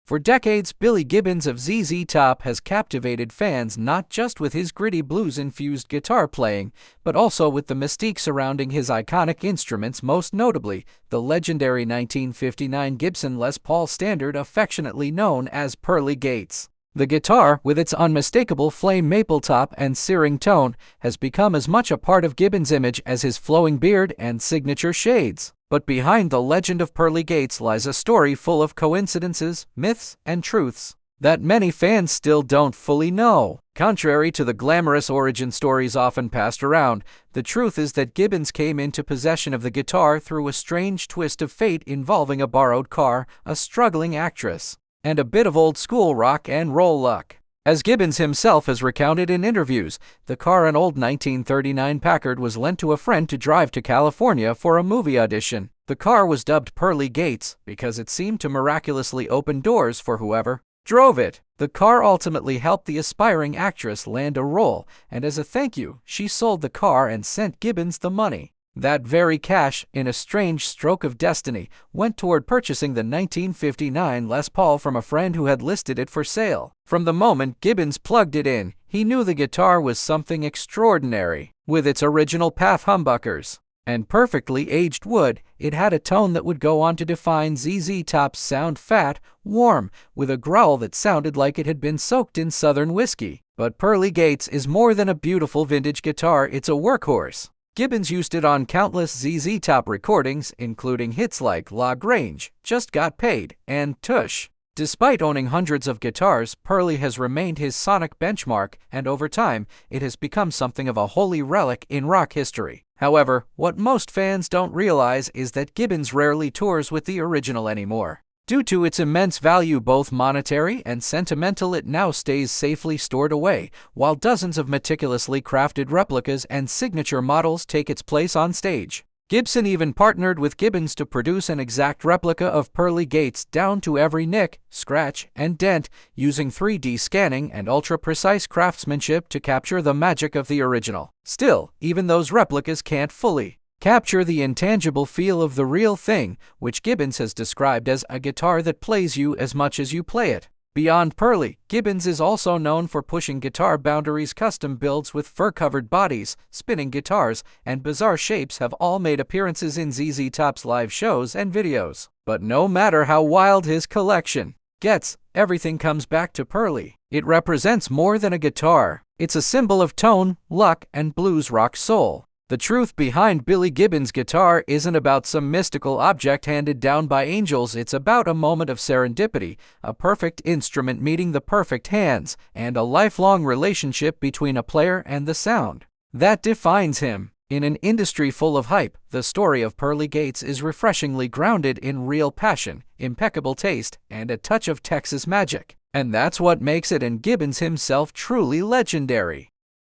For decades, Billy Gibbons of ZZ Top has captivated fans not just with his gritty blues-infused guitar playing, but also with the mystique surrounding his iconic instruments, most notably the legendary 1959 Gibson Les Paul Standard, affectionately known as Pearly Gates. The guitar, with its unmistakable flame maple top and searing tone, has become as much a part of Gibbons' image as his flowing beard and signature shades. But behind the legend of Pearly Gates lies a story full of coincidences, myths, and truths that many fans still don't fully know. Contrary to the glamorous origin stories often passed around, the truth is that Gibbons came into possession of the guitar through a strange twist of fate involving a borrowed car, a struggling actress, and a bit of old-school rock and roll luck. As Gibbons himself has recounted in interviews, the car, an old 1939 Packard, was lent to a friend to drive to California for a movie audition. The car was dubbed Pearly Gates because it seemed to miraculously open doors for whoever drove it. The car ultimately helped the aspiring actress land a role, and as a thank you, she sold the car and sent Gibbons the money. That very cash, in a strange stroke of destiny, went toward purchasing the 1959 Les Paul from a friend who had listed it for sale. From the moment Gibbons plugged it in, he knew the guitar was something extraordinary. With its original path humbuckers and perfectly aged wood, it had a tone that would go on to define ZZ Top's sound: fat, warm, with a growl that sounded like it had been soaked in southern whiskey. But Pearly Gates is more than a beautiful vintage guitar, it's a workhorse. Gibbons used it on countless ZZ Top recordings, including hits like La Grange, Just Got Paid, and Tush. Despite owning hundreds of guitars, Pearly has remained his sonic benchmark, and over time, it has become something of a holy relic in rock history. However, what most fans don't realize is that Gibbons rarely tours with the original anymore. Due to its immense value, both monetary and sentimental, it now stays safely stored away, while dozens of meticulously crafted replicas and signature models take its place on stage. Gibson even partnered with Gibbons to produce an exact replica of Pearly Gates down to every nick, scratch, and dent, using 3D scanning and ultra-precise craftsmanship to capture the magic of the original. Still, even those replicas can't fully capture the intangible feel of the real thing, which Gibbons has described as a guitar that plays you as much as you play it. Beyond Pearly, Gibbons is also known for pushing guitar boundaries. Custom builds with fur-covered bodies, spinning guitars, and bizarre shapes have all made appearances in ZZ Top's live shows and videos. But no matter how wild his collection gets, everything comes back to Pearly. It represents more than a guitar. It's a symbol of tone, luck, and blues rock soul. The truth behind Billy Gibbons' guitar isn't about some mystical object handed down by angels. It's about a moment of serendipity, a perfect instrument meeting the perfect hands, and a lifelong relationship between a player and the sound that defines him. In an industry full of hype, the story of Pearly Gates is refreshingly grounded in real passion, impeccable taste, and a touch of Texas magic. And that's what makes it and Gibbons himself truly legendary.